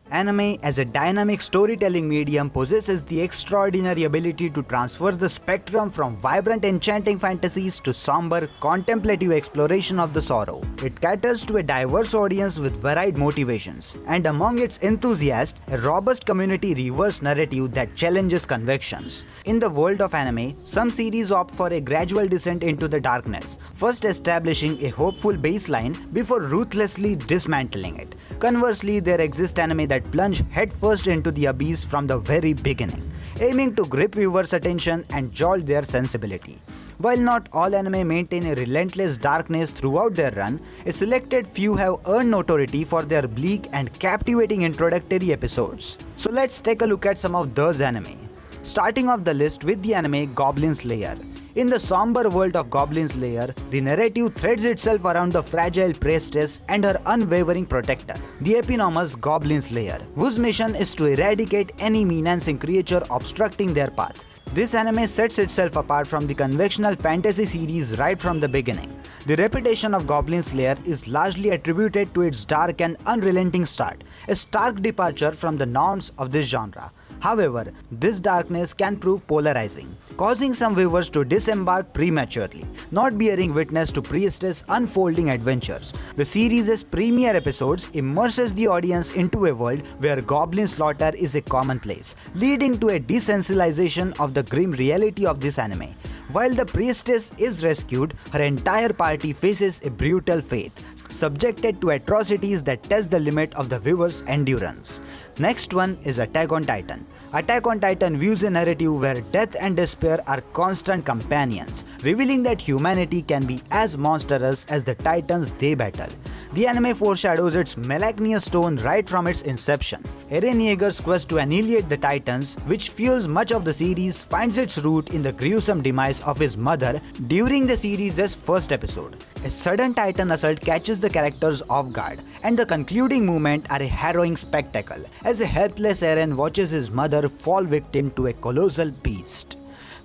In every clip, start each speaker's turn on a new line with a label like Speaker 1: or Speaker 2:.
Speaker 1: Anime as a dynamic storytelling medium possesses the extraordinary ability to transfer the spectrum from vibrant enchanting fantasies to somber contemplative exploration of the sorrow. It caters to a diverse audience with varied motivations, and among its enthusiasts, a robust community reverse narrative that challenges conventions. In the world of anime, some series opt for a gradual descent into the darkness, first establishing a hopeful baseline before ruthlessly dismantling it. Conversely, there exist anime that plunge headfirst into the abyss from the very beginning, aiming to grip viewers' attention and jolt their sensibility. While not all anime maintain a relentless darkness throughout their run, a selected few have earned notoriety for their bleak and captivating introductory episodes. So let's take a look at some of those anime. Starting off the list with the anime Goblins Lair. In the somber world of Goblins Lair, the narrative threads itself around the fragile priestess and her unwavering protector, the eponymous Goblins Lair, whose mission is to eradicate any menacing creature obstructing their path. This anime sets itself apart from the conventional fantasy series right from the beginning. The reputation of Goblins Lair is largely attributed to its dark and unrelenting start, a stark departure from the norms of this genre. However, this darkness can prove polarizing, causing some viewers to disembark prematurely, not bearing witness to priestess' unfolding adventures. The series' premiere episodes immerses the audience into a world where goblin slaughter is a commonplace, leading to a desensitization of the grim reality of this anime. While the priestess is rescued, her entire party faces a brutal fate, subjected to atrocities that test the limit of the viewer's endurance. Next one is Attack on Titan. Attack on Titan views a narrative where death and despair are constant companions, revealing that humanity can be as monstrous as the titans they battle. The anime foreshadows its malicious tone right from its inception. Eren Yeager's quest to annihilate the titans, which fuels much of the series, finds its root in the gruesome demise of his mother during the series' first episode. A sudden titan assault catches the characters off guard, and the concluding moment are a harrowing spectacle as a helpless Eren watches his mother fall victim to a colossal beast.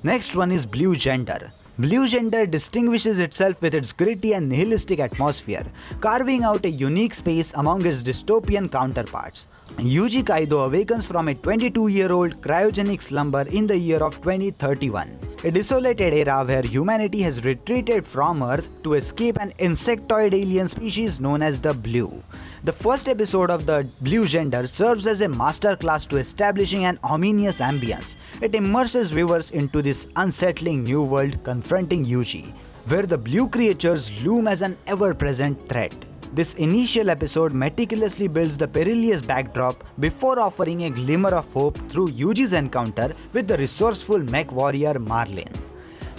Speaker 1: Next one is Blue Gender. Blue Gender distinguishes itself with its gritty and nihilistic atmosphere, carving out a unique space among its dystopian counterparts. Yuji Kaido awakens from a 22-year-old cryogenic slumber in the year of 2031, a desolated era where humanity has retreated from Earth to escape an insectoid alien species known as the Blue. The first episode of the Blue Gender serves as a masterclass to establishing an ominous ambience. It immerses viewers into this unsettling new world confronting Yuji, where the blue creatures loom as an ever-present threat. This initial episode meticulously builds the perilous backdrop before offering a glimmer of hope through Yuji's encounter with the resourceful mech warrior Marlin.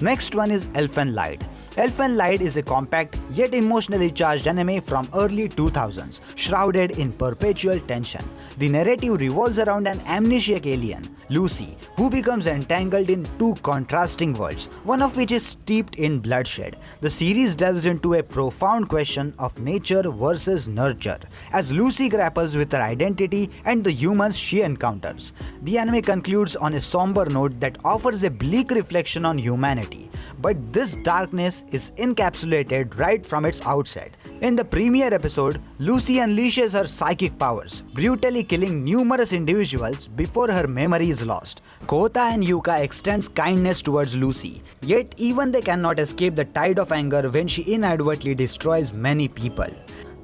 Speaker 1: Next one is Elfen Lied. Elfen Lied is a compact yet emotionally charged anime from early 2000s, shrouded in perpetual tension. The narrative revolves around an amnesiac alien, Lucy, who becomes entangled in two contrasting worlds, one of which is steeped in bloodshed. The series delves into a profound question of nature versus nurture, as Lucy grapples with her identity and the humans she encounters. The anime concludes on a somber note that offers a bleak reflection on humanity, but this darkness is encapsulated right from its outset. In the premiere episode, Lucy unleashes her psychic powers, brutally killing numerous individuals before her memory is lost. Kota and Yuka extends kindness towards Lucy, yet even they cannot escape the tide of anger when she inadvertently destroys many people.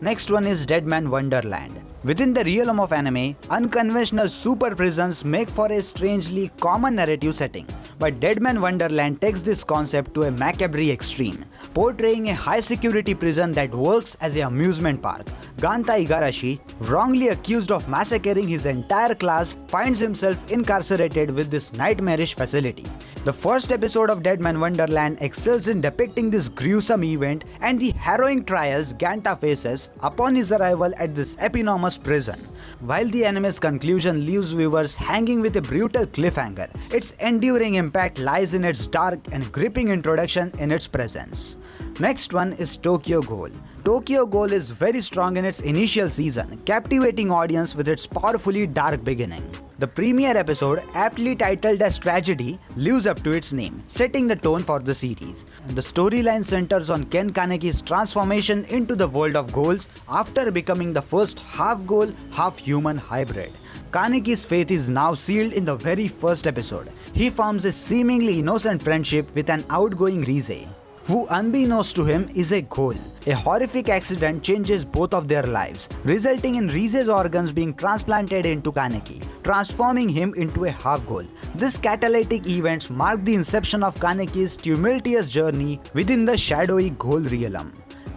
Speaker 1: Next one is Man Wonderland. Within the realm of anime, unconventional super prisons make for a strangely common narrative setting, but Man Wonderland takes this concept to a macabre extreme, portraying a high-security prison that works as an amusement park. Ganta Igarashi, wrongly accused of massacring his entire class, finds himself incarcerated with this nightmarish facility. The first episode of Man Wonderland excels in depicting this gruesome event and the harrowing trials Ganta faces upon his arrival at this eponymous prison. While the anime's conclusion leaves viewers hanging with a brutal cliffhanger, its enduring impact lies in its dark and gripping introduction in its presence. Next one is Tokyo Ghoul. Tokyo Ghoul is very strong in its initial season, captivating audience with its powerfully dark beginning. The premiere episode, aptly titled as Tragedy, lives up to its name, setting the tone for the series. The storyline centers on Ken Kaneki's transformation into the world of ghouls after becoming the first half-ghoul, half-human hybrid. Kaneki's fate is now sealed in the very first episode. He forms a seemingly innocent friendship with an outgoing Rise, who unbeknownst to him is a ghoul. A horrific accident changes both of their lives, resulting in Rize's organs being transplanted into Kaneki, transforming him into a half-ghoul. This catalytic events mark the inception of Kaneki's tumultuous journey within the shadowy ghoul realm.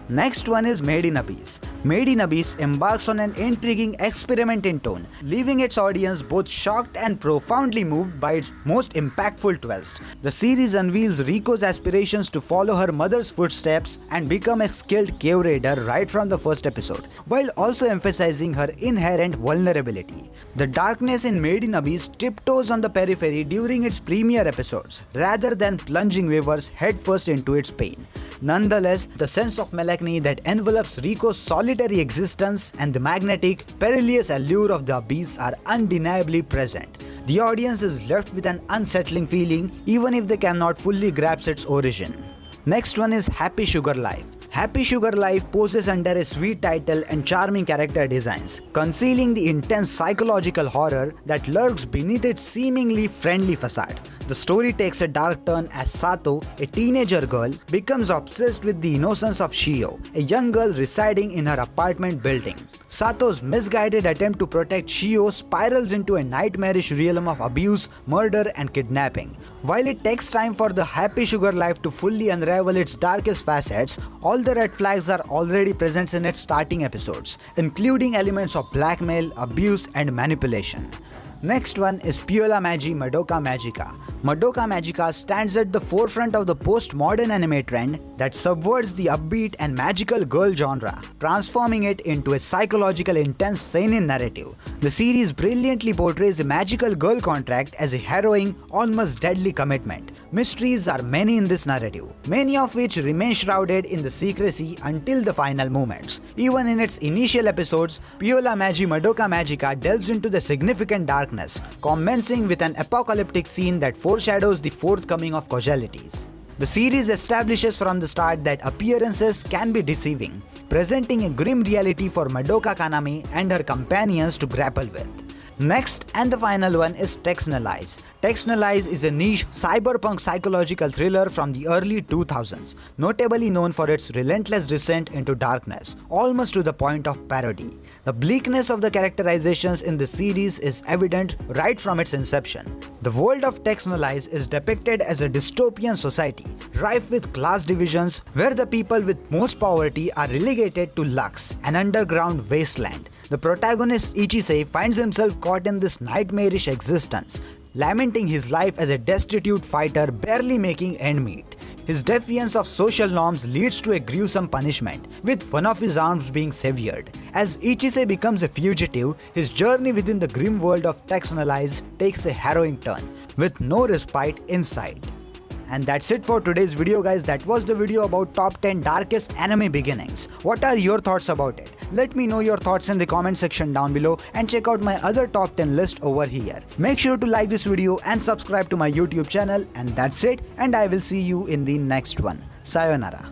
Speaker 1: Next one is Made in Abyss. Made in Abyss embarks on an intriguing experiment in tone, leaving its audience both shocked and profoundly moved by its most impactful twist. The series unveils Riko's aspirations to follow her mother's footsteps and become a skilled cave raider right from the first episode, while also emphasizing her inherent vulnerability. The darkness in Made in Abyss tiptoes on the periphery during its premiere episodes, rather than plunging viewers headfirst into its pain. Nonetheless, the sense of melancholy that envelops Riko's solitary existence and the magnetic, perilous allure of the abyss are undeniably present. The audience is left with an unsettling feeling even if they cannot fully grasp its origin. Next one is Happy Sugar Life. Happy Sugar Life poses under a sweet title and charming character designs, concealing the intense psychological horror that lurks beneath its seemingly friendly facade. The story takes a dark turn as Sato, a teenager girl, becomes obsessed with the innocence of Shio, a young girl residing in her apartment building. Sato's misguided attempt to protect Shio spirals into a nightmarish realm of abuse, murder, and kidnapping. While it takes time for the Happy Sugar Life to fully unravel its darkest facets, all the red flags are already present in its starting episodes, including elements of blackmail, abuse, and manipulation. Next one is Piola Magi Madoka Magica. Madoka Magica stands at the forefront of the post-modern anime trend that subverts the upbeat and magical girl genre, transforming it into a psychological intense seinen narrative. The series brilliantly portrays a magical girl contract as a harrowing, almost deadly commitment. Mysteries are many in this narrative, many of which remain shrouded in the secrecy until the final moments. Even in its initial episodes, Piola Magi Madoka Magica delves into the significant darkness, commencing with an apocalyptic scene that foreshadows the forthcoming of causalities. The series establishes from the start that appearances can be deceiving, presenting a grim reality for Madoka Kaname and her companions to grapple with. Next and the final one is Texan Allies. Texan Allies is a niche cyberpunk psychological thriller from the early 2000s, notably known for its relentless descent into darkness, almost to the point of parody. The bleakness of the characterizations in the series is evident right from its inception. The world of Texan Allies is depicted as a dystopian society, rife with class divisions where the people with most poverty are relegated to Lux, an underground wasteland. The protagonist Ichise finds himself caught in this nightmarish existence, lamenting his life as a destitute fighter barely making end meet. His defiance of social norms leads to a gruesome punishment, with one of his arms being severed. As Ichise becomes a fugitive, his journey within the grim world of Texan Allies takes a harrowing turn, with no respite in sight. And that's it for today's video, guys. That was the video about top 10 darkest anime beginnings. What are your thoughts about it? Let me know your thoughts in the comment section down below and check out my other top 10 list over here. Make sure to like this video and subscribe to my YouTube channel. And that's it, and I will see you in the next one. Sayonara.